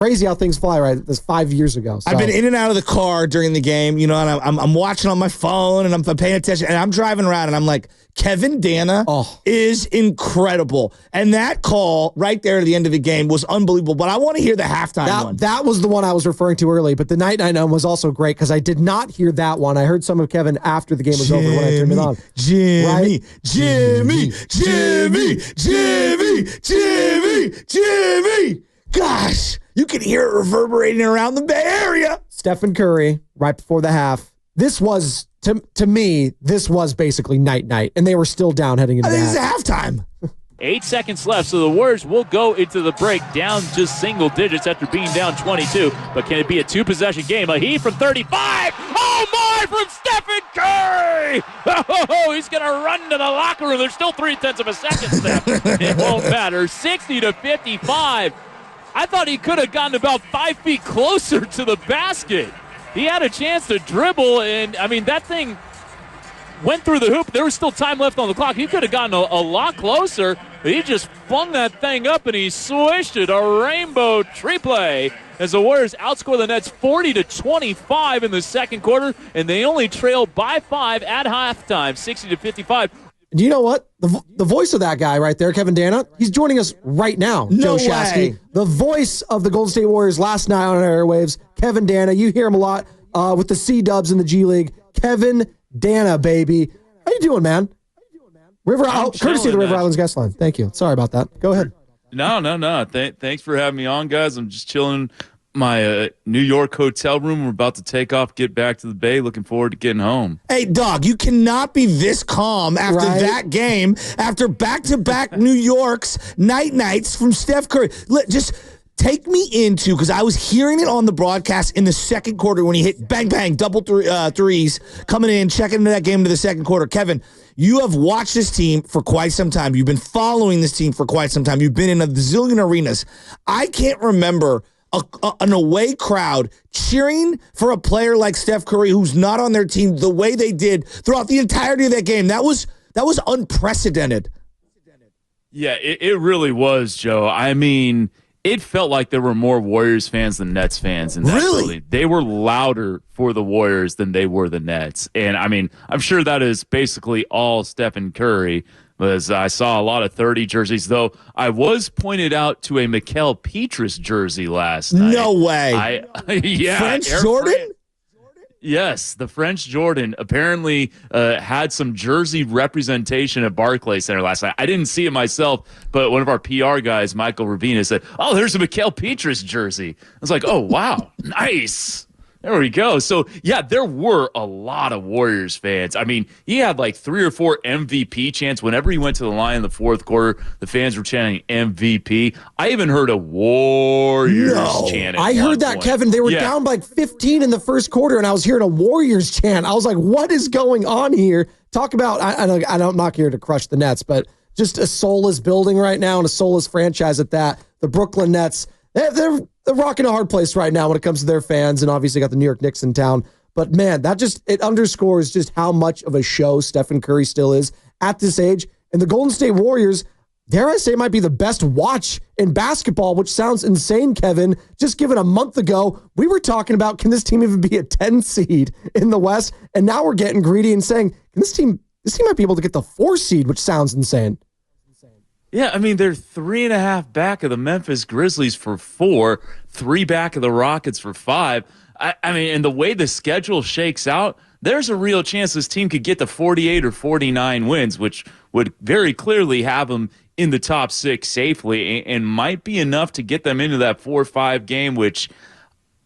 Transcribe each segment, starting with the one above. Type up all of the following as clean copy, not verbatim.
Crazy how things fly, right? This 5 years ago. So. I've been in and out of the car during the game, and I'm watching on my phone, and I'm paying attention, and I'm driving around, and I'm like, Kevin Dana is incredible. And that call right there at the end of the game was unbelievable, but I want to hear the halftime one. That was the one I was referring to early, but the night one was also great because I did not hear that one. I heard some of Kevin after the game was over when I turned it on. Jimmy. Gosh, you can hear it reverberating around the Bay Area. Stephen Curry, right before the half. This was, to me, this was basically night, and they were still down heading into the half. This is halftime. 8 seconds left, so the Warriors will go into the break down just single digits after being down 22. But can it be a two-possession game? A heat from 35. Oh, my, from Stephen Curry. Oh, he's going to run to the locker room. There's still 0.3 of a second left. It won't matter. 60-55. I thought he could have gotten about 5 feet closer to the basket. He had a chance to dribble, and, I mean, that thing went through the hoop. There was still time left on the clock. He could have gotten a lot closer. But he just flung that thing up, and he swished it. A rainbow tree play as the Warriors outscore the Nets 40-25 in the second quarter, and they only trail by 5 at halftime, 60-55. Do you know what? The voice of that guy right there, Kevin Dana, he's joining us right now, No Joe Shasky. way. The voice of the Golden State Warriors last night on our airwaves, Kevin Dana. You hear him a lot with the C-Dubs in the G League. Kevin Dana, baby. How you doing, man? Courtesy of the River Islands guest line. Thank you. Sorry about that. Go ahead. No. Thanks for having me on, guys. I'm just chilling my New York hotel room. We're about to take off, get back to the Bay. Looking forward to getting home. Hey, dog, you cannot be this calm after that game, after back-to-back New York's nights from Steph Curry. Just take me into, because I was hearing it on the broadcast in the second quarter when he hit bang, double threes, coming in, checking into that game into the second quarter. Kevin, you have watched this team for quite some time. You've been following this team for quite some time. You've been in a zillion arenas. I can't remember an away crowd cheering for a player like Steph Curry who's not on their team the way they did throughout the entirety of that game. That was unprecedented. Yeah, it really was, Joe. I mean, it felt like there were more Warriors fans than Nets fans. And really? They were louder for the Warriors than they were the Nets. And, I mean, I'm sure that is basically all Stephen Curry, as I saw a lot of 30 jerseys, though I was pointed out to a Mikal Petrus jersey last night. No way. Yeah. French Jordan? Yes, the French Jordan apparently had some jersey representation at Barclays Center last night. I didn't see it myself, but one of our PR guys, Michael Ravina, said, "Oh, there's a Mikal Petrus jersey." I was like, "Oh, wow, nice." There we go. So, yeah, there were a lot of Warriors fans. I mean, he had like 3 or 4 MVP chants. Whenever he went to the line in the fourth quarter, the fans were chanting MVP. I even heard a Warriors chant. I heard that, point. Kevin. They were down by like 15 in the first quarter, and I was hearing a Warriors chant. I was like, what is going on here? Talk about, I'm not here to crush the Nets, but just a soulless building right now and a soulless franchise at that. The Brooklyn Nets, they're rocking a hard place right now when it comes to their fans, and obviously got the New York Knicks in town. But, man, it underscores just how much of a show Stephen Curry still is at this age. And the Golden State Warriors, dare I say, might be the best watch in basketball, which sounds insane, Kevin. Just given a month ago, we were talking about, can this team even be a 10 seed in the West? And now we're getting greedy and saying, can this team might be able to get the 4 seed, which sounds insane. Yeah, I mean, they're 3.5 back of the Memphis Grizzlies for 4, 3 back of the Rockets for 5. I mean, and the way the schedule shakes out, there's a real chance this team could get to 48 or 49 wins, which would very clearly have them in the top 6 safely and might be enough to get them into that 4-5 game, which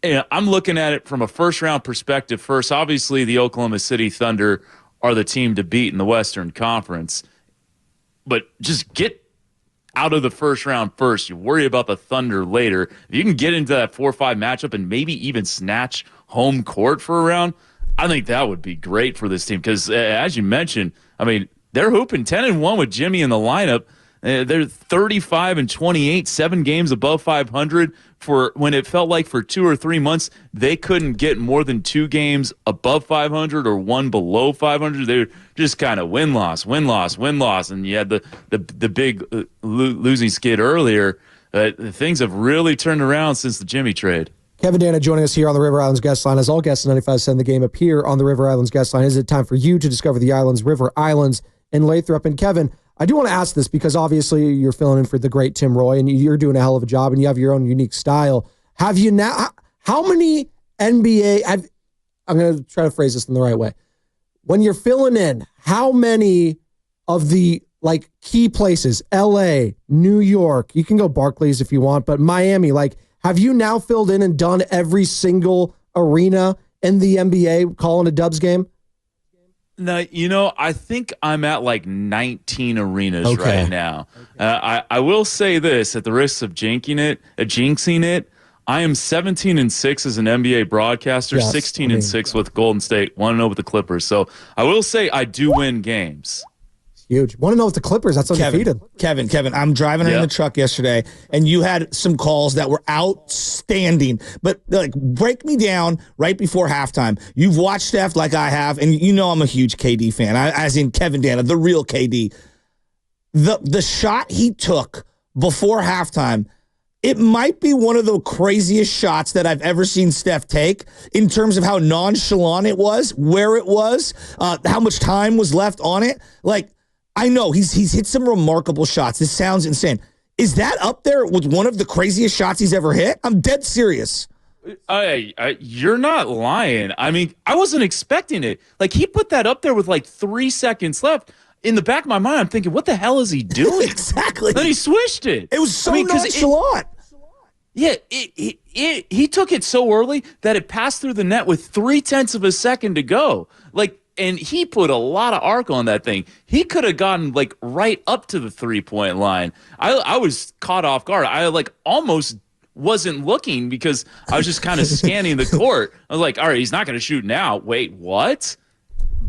I'm looking at it from a first-round perspective first. Obviously, the Oklahoma City Thunder are the team to beat in the Western Conference, but just get out of the first round first. You worry about the Thunder later. If you can get into that 4-5 matchup and maybe even snatch home court for a round, I think that would be great for this team because, as you mentioned, I mean, they're hooping 10-1 with Jimmy in the lineup. They're 35-28, 7 games above 500 for when it felt like for 2 or 3 months they couldn't get more than 2 games above 500 or 1 below 500. They were just kind of win-loss, and you had the big losing skid earlier things have really turned around since the Jimmy trade. Kevin Dana joining us here on the River Islands guest line. As all guests in 95.7 The Game appear on the River Islands guest line, is it time for you to discover the islands, River Islands, in Lathrop? And Kevin, I do want to ask this because obviously you're filling in for the great Tim Roy, and you're doing a hell of a job, and you have your own unique style. Have you now? How many NBA? I'm going to try to phrase this in the right way. When you're filling in, how many of the key places, LA, New York, you can go Barclays if you want, but Miami, have you now filled in and done every single arena in the NBA calling a Dubs game? No, I think I'm at 19 arenas right now. I will say this, at the risk of jinxing it, I am 17-6 as an NBA broadcaster, yes, 16-6 with Golden State, 1-0 with the Clippers. So I will say I do win games. Huge. Want to know with the Clippers? That's undefeated. Kevin, I'm driving in the truck yesterday, and you had some calls that were outstanding. But break me down right before halftime. You've watched Steph like I have, and you know I'm a huge KD fan. As in Kevin Dana, the real KD. The shot he took before halftime, it might be one of the craziest shots that I've ever seen Steph take in terms of how nonchalant it was, where it was, how much time was left on it. I know he's hit some remarkable shots. This sounds insane. Is that up there with one of the craziest shots he's ever hit? I'm dead serious. You're not lying. I mean, I wasn't expecting it. He put that up there with 3 seconds left. In the back of my mind, I'm thinking, what the hell is he doing? Exactly. Then he swished it. It was so nonchalant. He took it so early that it passed through the net with 0.3 of a second to go. And he put a lot of arc on that thing. He could have gotten right up to the 3-point line. I was caught off guard. I almost wasn't looking because I was just kind of scanning the court. I was like, all right, he's not going to shoot now. Wait, what?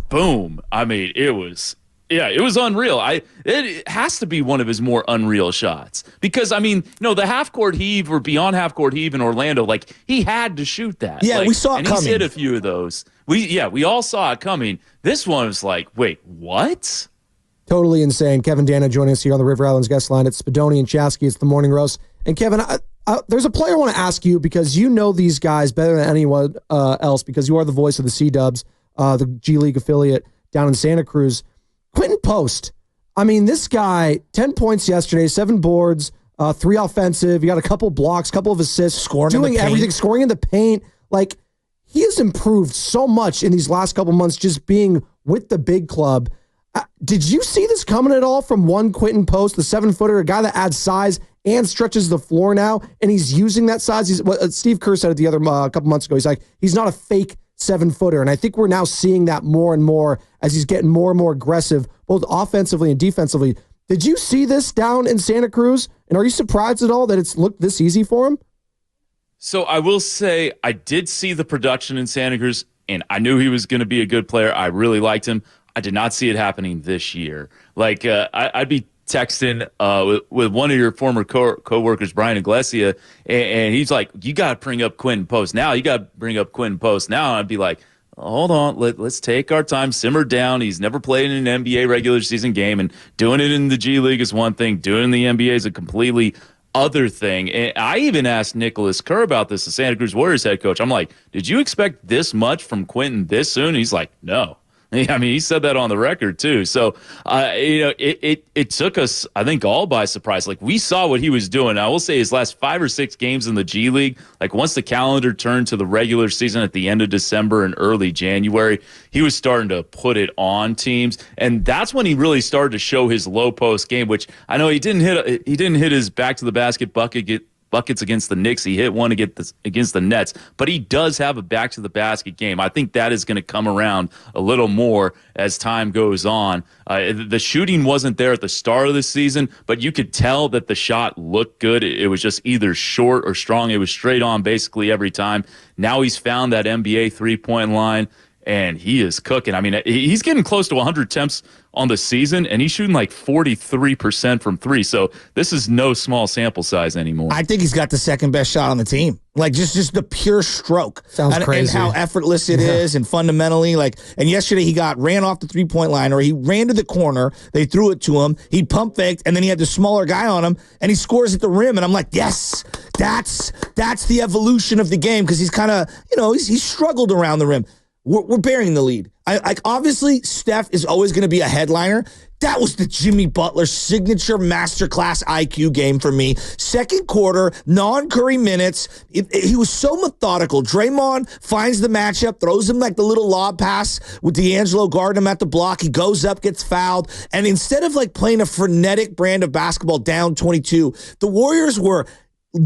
Boom. I mean, it was unreal. It has to be one of his more unreal shots because, the half-court heave or beyond half-court heave in Orlando, he had to shoot that. Yeah, we saw it coming. And he's hit a few of those. We all saw it coming. This one was wait, what? Totally insane. Kevin Dana joining us here on the River Islands guest line. It's Spadoni and Chasky. It's the Morning Roast. And Kevin, there's a player I want to ask you because you know these guys better than anyone else because you are the voice of the C-Dubs, the G League affiliate down in Santa Cruz. Quinton Post. This guy, 10 points yesterday, 7 boards, 3 offensive. He got a couple blocks, couple of assists, doing everything, scoring in the paint. He has improved so much in these last couple months just being with the big club. Did you see this coming at all from one Quinton Post, the 7-footer, a guy that adds size and stretches the floor now, and he's using that size? Steve Kerr said it the other couple months ago. He's not a fake 7-footer, and I think we're now seeing that more and more as he's getting more and more aggressive, both offensively and defensively. Did you see this down in Santa Cruz, and are you surprised at all that it's looked this easy for him? So I will say I did see the production in Santa Cruz, and I knew he was going to be a good player. I really liked him. I did not see it happening this year. I'd be texting with one of your former co-workers, Brian Iglesia, and he's like, you got to bring up Quinton Post now. You got to bring up Quinton Post now. And I'd be like, hold on, let's take our time, simmer down. He's never played in an NBA regular season game, and doing it in the G League is one thing. Doing it in the NBA is a completely other thing. And I even asked Nicholas Kerr about this, the Santa Cruz Warriors head coach. I'm like, did you expect this much from Quinton this soon? And he's like, no. He said that on the record too. So, it took us, I think, all by surprise. We saw what he was doing. I will say his last 5 or 6 games in the G League, once the calendar turned to the regular season at the end of December and early January, he was starting to put it on teams. And that's when he really started to show his low post game, which I know he didn't hit his back to the basket buckets against the Knicks. He hit one against the Nets, but he does have a back-to-the-basket game. I think that is going to come around a little more as time goes on. The shooting wasn't there at the start of the season, but you could tell that the shot looked good. It was just either short or strong. It was straight on basically every time. Now he's found that NBA three-point line, and he is cooking. I mean, he's getting close to 100 attempts on the season, and he's shooting like 43% from three. So this is no small sample size anymore. I think he's got the second best shot on the team. Like just the pure stroke. Sounds crazy. And how effortless it is, and fundamentally, and yesterday he ran off the 3-point line, or he ran to the corner, they threw it to him, he pump faked, and then he had the smaller guy on him, and he scores at the rim, and I'm like, yes, that's the evolution of the game, because he's kind of, he's struggled around the rim. We're bearing the lead. Obviously, Steph is always going to be a headliner. That was the Jimmy Butler signature masterclass IQ game for me. Second quarter, non-Curry minutes. He was so methodical. Draymond finds the matchup, throws him like the little lob pass with D'Angelo guarding him at the block. He goes up, gets fouled. And instead of playing a frenetic brand of basketball down 22, the Warriors were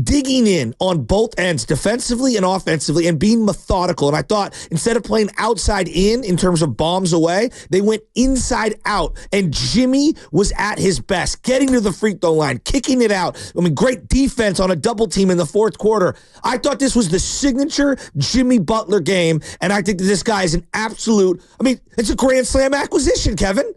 digging in on both ends, defensively and offensively, and being methodical. And I thought instead of playing outside in terms of bombs away, they went inside out. And Jimmy was at his best, getting to the free throw line, kicking it out. I mean, great defense on a double team in the fourth quarter. I thought this was the signature Jimmy Butler game, and I think that this guy is an absolute, it's a Grand Slam acquisition, Kevin.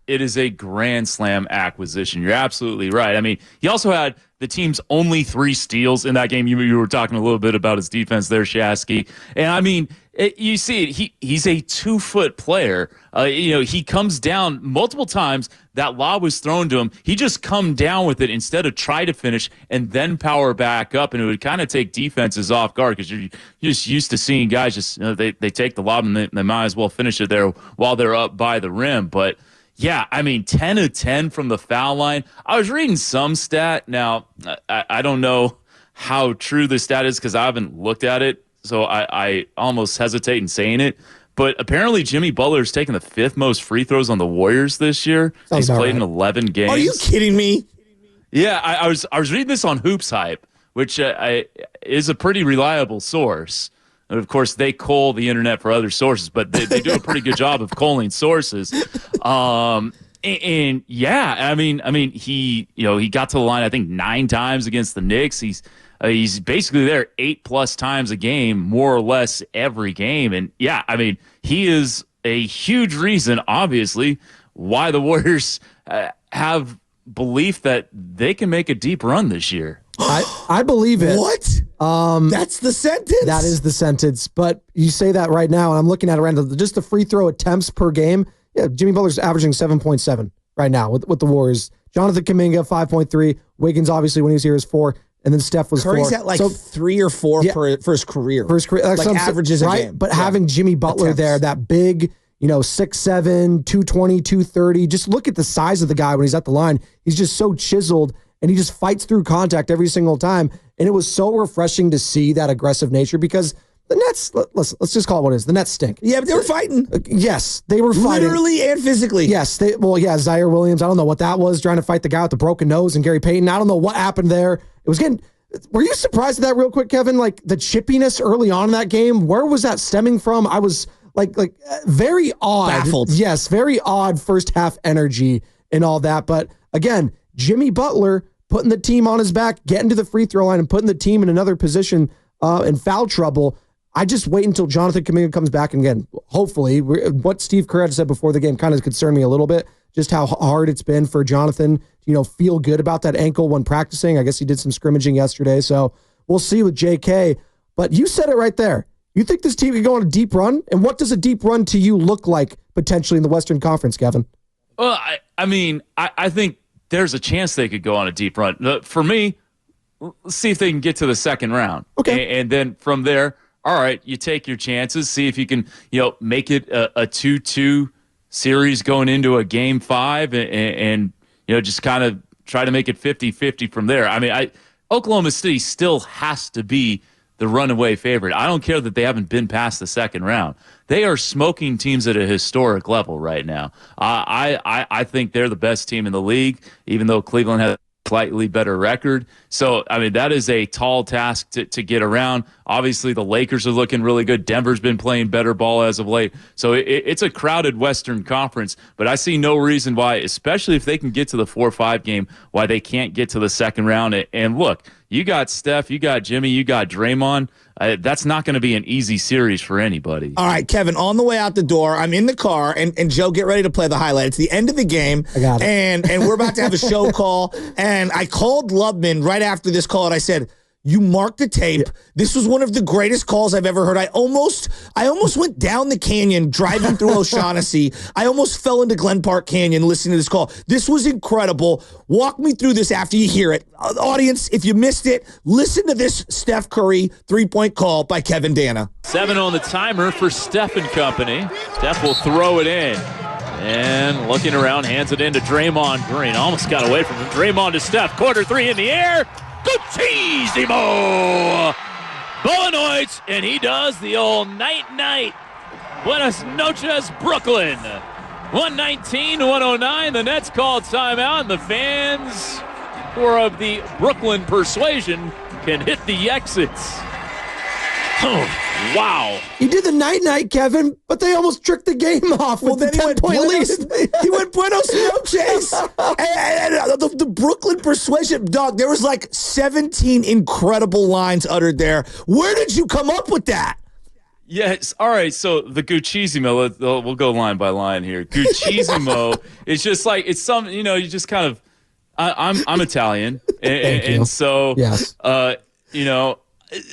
It is a Grand Slam acquisition. You're absolutely right. I mean, he also had the team's only 3 steals in that game. You were talking a little bit about his defense there, Shasky. And I mean, you see it. He's a 2-foot player. He comes down multiple times. That lob was thrown to him. He just come down with it instead of try to finish and then power back up. And it would kind of take defenses off guard, because you're just used to seeing guys just they take the lob and they might as well finish it there while they're up by the rim. But yeah, 10 of 10 from the foul line. I was reading some stat. Now, I don't know how true this stat is because I haven't looked at it, so I almost hesitate in saying it. But apparently Jimmy Butler's taken the 5th most free throws on the Warriors this year. He's played in 11 games. Are you kidding me? Yeah, I was reading this on Hoops Hype, which is a pretty reliable source. And of course, they cull the internet for other sources, but they do a pretty good job of culling sources. And yeah, he got to the line, I think, 9 times against the Knicks. He's basically there 8+ times a game, more or less every game. And yeah, he is a huge reason, obviously, why the Warriors have belief that they can make a deep run this year. I believe it. What? That's the sentence. That is the sentence. But you say that right now, and I'm looking at it right now. Just the free throw attempts per game. Yeah, Jimmy Butler's averaging 7.7 right now with the Warriors. Jonathan Kuminga, 5.3. Wiggins, obviously, when he was here, is 4. And then Steph was Curry's 4. Curry's at 3 or 4 for his career. For his career. Averages a game. But having Jimmy Butler there, that big, 6'7", 220, 230. Just look at the size of the guy when he's at the line. He's just so chiseled, and he just fights through contact every single time. And it was so refreshing to see that aggressive nature, because the Nets, let's just call it what it is. The Nets stink. Yeah, but they were fighting. Yes, they were fighting. Literally and physically. Yes. Zaire Williams, I don't know what that was, trying to fight the guy with the broken nose, and Gary Payton. I don't know what happened there. It was getting... Were you surprised at that real quick, Kevin? Like the chippiness early on in that game, where was that stemming from? I was like very odd. Baffled. Yes, very odd first half energy and all that. But again, Jimmy Butler putting the team on his back, getting to the free throw line and putting the team in another position in foul trouble. I just wait until Jonathan Kuminga comes back. And again, hopefully, what Steve Kerr had said before the game kind of concerned me a little bit, just how hard it's been for Jonathan to, feel good about that ankle when practicing. I guess he did some scrimmaging yesterday, so we'll see with JK. But you said it right there. You think this team could go on a deep run? And what does a deep run to you look like potentially in the Western Conference, Kevin? Well, I think there's a chance they could go on a deep run. For me, let's see if they can get to the second round. Okay. And then from there, all right, you take your chances, see if you can, make it a 2-2 series going into a game 5 and just kind of try to make it 50-50 from there. Oklahoma City still has to be the runaway favorite. I don't care that they haven't been past the second round. They are smoking teams at a historic level right now. I think they're the best team in the league, even though Cleveland has slightly better record. So, that is a tall task to get around. Obviously, the Lakers are looking really good. Denver's been playing better ball as of late. So it's a crowded Western Conference, but I see no reason why, especially if they can get to the 4-5 game, why they can't get to the second round. And look, you got Steph, you got Jimmy, you got Draymond. That's not going to be an easy series for anybody. All right, Kevin, on the way out the door, I'm in the car, and Joe, get ready to play the highlight. It's the end of the game, I got it. and we're about to have a show call, and I called Lubman right after this call, and I said, you marked the tape. Yeah. This was one of the greatest calls I've ever heard. I almost went down the canyon driving through O'Shaughnessy. I almost fell into Glen Park Canyon listening to this call. This was incredible. Walk me through this after you hear it. Audience, if you missed it, listen to this Steph Curry three-point call by Kevin Dana. 7 on the timer for Steph and company. Steph will throw it in. And looking around, hands it into Draymond Green. Almost got away from him. Draymond to Steph. Quarter 3 in the air. Guccisimo! Bowenoich, and he does the old night-night. Buenos noches, Brooklyn. 119-109. The Nets called timeout, and the fans who are of the Brooklyn persuasion can hit the exits. Oh, wow. He did the night-night, Kevin, but they almost tricked the game off with the 10-point lead. He went Buenos noches. and the Brooklyn persuasion, dog, there was like 17 incredible lines uttered there. Where did you come up with that? Yes. All right. So the Guccisimo, we'll go line by line here. Guccisimo is just like, it's some, you just kind of, I'm Italian. And so, yes.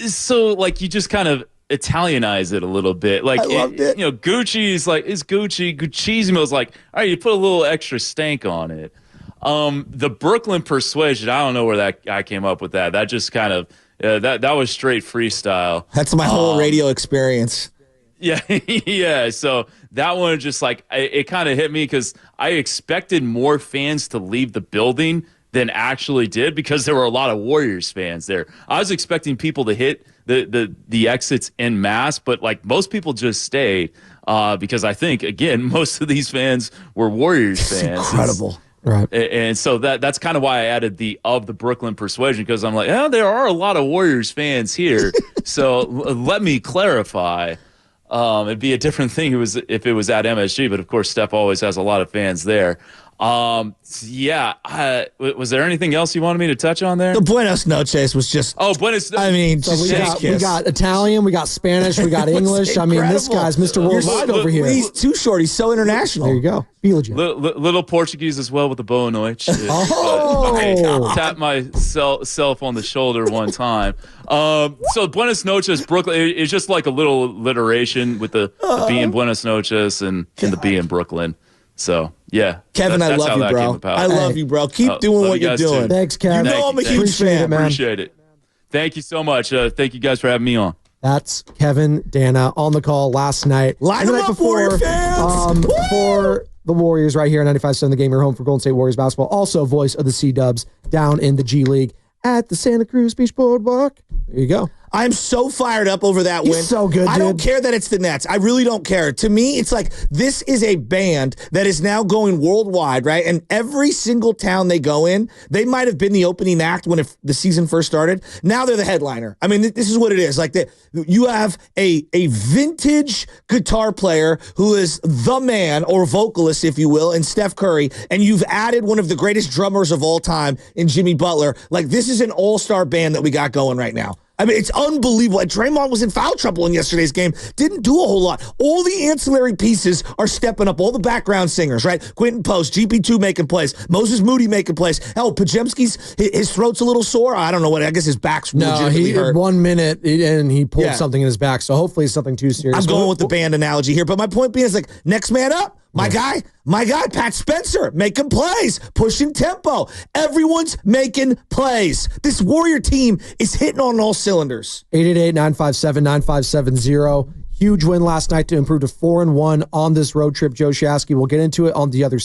So like you just kind of Italianize it a little bit. Like, Gucci is like, it's Gucci. Guccisimo is like, all right, you put a little extra stank on it. The Brooklyn persuasion, I don't know where that guy came up with that. That just kind of, that was straight freestyle. That's my whole radio experience. Yeah. Yeah. So that one just like, it kind of hit me because I expected more fans to leave the building than actually did because there were a lot of Warriors fans there. I was expecting people to hit the exits en masse, but like most people just stayed because I think, again, most of these fans were Warriors fans. Incredible. Right. And so that's kind of why I added the Brooklyn persuasion, because I'm like, there are a lot of Warriors fans here. So let me clarify. It'd be a different thing if it was at MSG, but of course Steph always has a lot of fans there. Was there anything else you wanted me to touch on there? The Buenos noches was just. Oh, Buenos. I mean, so we got Italian, we got Spanish, we got English. I mean, this guy's Mr. Worldwide over here. He's too short. He's so international. There you go. Little Portuguese as well with the Bowenoich. I tapped myself on the shoulder one time. So Buenos noches, Brooklyn. It's just like a little alliteration with the B in Buenos noches and the B in Brooklyn. So, yeah. Kevin, I love you, bro. I love you, bro. Keep doing what you're doing. Thanks, Kevin. I'm a huge fan, man. Appreciate it. Thank you so much. Thank you guys for having me on. That's Kevin Dana on the call last night. Line them up, Warrior fans. For the Warriors right here at 95.7 The Game, your home for Golden State Warriors basketball. Also voice of the C-Dubs down in the G League at the Santa Cruz Beach Boardwalk. There you go. I'm so fired up over that win. So good, dude. I don't care that it's the Nets. I really don't care. To me, it's like this is a band that is now going worldwide, right? And every single town they go in, they might have been the opening act when the season first started. Now they're the headliner. I mean, this is what it is. Like you have a vintage guitar player who is the man, or vocalist, if you will, in Steph Curry, and you've added one of the greatest drummers of all time in Jimmy Butler. Like, this is an all-star band that we got going right now. I mean, it's unbelievable. And Draymond was in foul trouble in yesterday's game. Didn't do a whole lot. All the ancillary pieces are stepping up. All the background singers, right? Quinton Post, GP2 making plays. Moses Moody making plays. Hell, Pajemski's, his throat's a little sore. I don't know what. I guess his back's legitimately hurt. 1 minute and he pulled something in his back. So hopefully it's something too serious. I'm going with the band analogy here. But my point being is, like, next man up. My guy, Pat Spencer, making plays, pushing tempo. Everyone's making plays. This Warrior team is hitting on all cylinders. 888-957-9570. Huge win last night to improve to 4-1 on this road trip. Joe Shasky. We'll get into it on the other